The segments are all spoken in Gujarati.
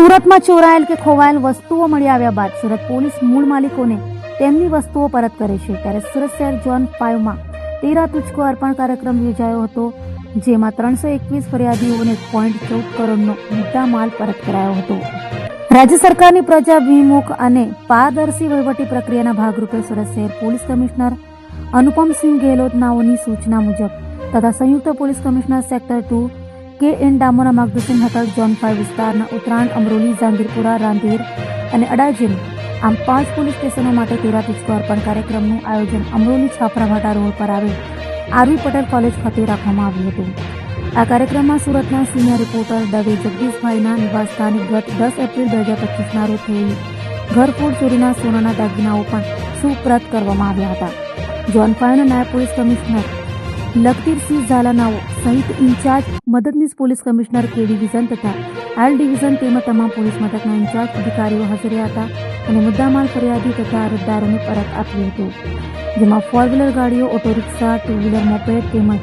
સુરતમાં ચોરાયેલ કે ખોવાયેલ વસ્તુઓ મળી આવ્યા બાદ સુરત પોલીસ મૂળ માલિકોને તેમની વસ્તુઓ પરત કરે છે, ત્યારે સુરત શહેર ઝોન 5 માં 13 તુજકો અર્પણ કાર્યક્રમ યોજાયો હતો, જેમાં 321 ફરિયાદીઓને 1.14 કરોડનો મુદ્દામાલ પરત કરાયો હતો। રાજ્ય સરકારની પ્રજા વિમુખ અને પારદર્શી વહીવટી પ્રક્રિયાના ભાગરૂપે સુરત શહેર પોલીસ કમિશનર અનુપમસિંહ ગેહલોતનાઓની સૂચના મુજબ તથા સંયુક્ત પોલીસ કમિશનર સેક્ટર 2 કે.એન. ડામોરના માર્ગદર્શન હેઠળ ઝોન 5 વિસ્તારના ઉત્તરાયણ, અમરોલી, જહાંગીરપુરા, રાંદેર અને અડાજણ આમ 5 પોલીસ સ્ટેશનો માટે 13 તુજકો અર્પણ કાર્યક્રમનું આયોજન અમરોલી છાપરાભાટા રોડ પર આવેલ આરવી પટેલ કોલેજ ખાતે રાખવામાં આવ્યું હતું। આ કાર્યક્રમમાં સુરતના સિનિયર રિપોર્ટર દવે જગદીશભાઈના નિવાસસ્થાને ગત 10 એપ્રિલ 2025ના રોજ થયેલી ઘરફોડ ચોરીના સોનાના દાગીનાઓ પણ સુપ્રત કરવામાં આવ્યા હતા। ઝોન 5ના નાયબ પોલીસ કમિશનર લખતીરસિંહ ઝાલાનાઓ સહિત ઇન્ચાર્જ મદદનીશ પોલીસ કમિશનર કે ડિવિઝન તથા એલ ડિવિઝન તેમજ તમામ પોલીસ મથકના ઇન્ચાર્જ અધિકારીઓ હાજર રહ્યા હતા અને મુદ્દામાલ ફરિયાદી તથા અરજદારોને પરત આપ્યું હતું, જેમાં 4 વ્હીલર ગાડીઓ, ઓટો રિક્ષા, 2 વ્હીલર મોપેડ તેમજ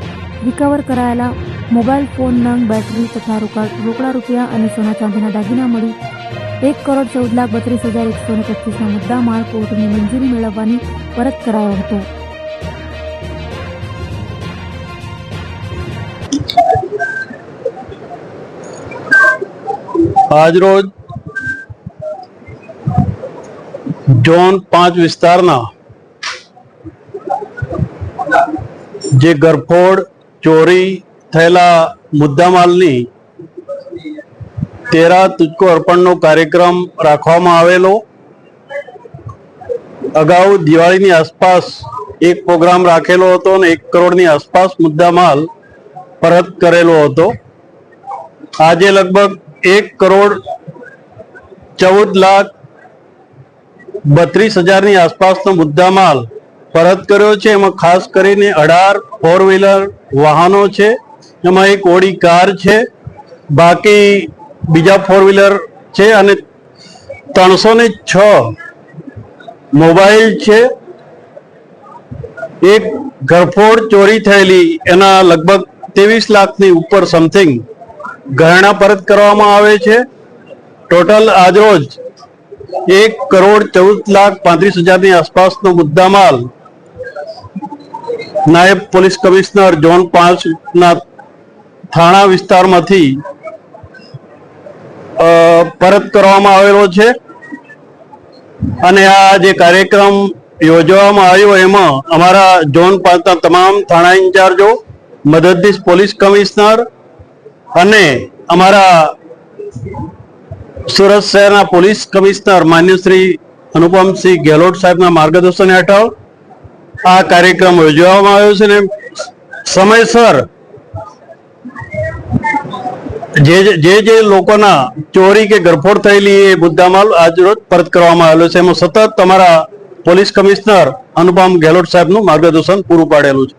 રિકવર કરાયેલા મોબાઈલ ફોન, નંગ, બેટરી તથા રોકડા રૂપિયા અને સોના ચાંદીના દાગીના મળી 1,14,32,125ના મુદ્દામાલ કોર્ટની મંજૂરી મેળવવાની પરત કરાયો હતો। આજરોજ ઝોન 5 વિસ્તારના જે ગરફોડ ચોરી થયેલા મુદ્દામાલની 13 તુજકો અર્પણનો કાર્યક્રમ રાખવામાં આવેલો। અગાઉ દિવાળીની આસપાસ એક પ્રોગ્રામ રાખેલો હતો અને 1 કરોડની આસપાસ મુદ્દામાલ પરત કરેલો હતો। આજે લગભગ 1,14,32,000ની આસપાસનો મુદ્દામાલ પરત કર્યો છે। એમાં ખાસ કરીને 18 4 વ્હીલર વાહનો છે, એમાં એક ઓડી કાર છે, બાકી બીજા 4 વ્હીલર છે અને 306 મોબાઈલ છે। એક ઘરફોડ ચોરી થયેલી એના લગભગ 23 લાખની ઉપર સમથિંગ ગહેણા પરત કરવામાં આવે છે। ટોટલ આજરોજ 1,14,35,000ની આસપાસનો મુદ્દામાલ નાયબ પોલીસ કમિશનર ઝોન 5ના થાણા વિસ્તારમાંથી પરત કરવામાં આવેલો છે અને આ જે કાર્યક્રમ યોજવામાં આવ્યો એમાં અમારા ઝોન 5ના તમામ થાણા ઇન્ચાર્જો, મદદનીશ પોલીસ કમિશનર અને અમારા સુરત શહેરના પોલીસ કમિશનર માન્ય શ્રી અનુપમસિંહ ગેહલોત સાહેબના માર્ગદર્શન હેઠળ આ કાર્યક્રમ યોજવામાં આવ્યો છે અને સમયસર જે લોકોના ચોરી કે ગરફોડ થયેલી એ મુદ્દામાલ આજરોજ પરત કરવામાં આવેલો છે। એમાં સતત અમારા પોલીસ કમિશનર અનુપમ ગેહલોત સાહેબનું માર્ગદર્શન પૂરું પાડેલું છે।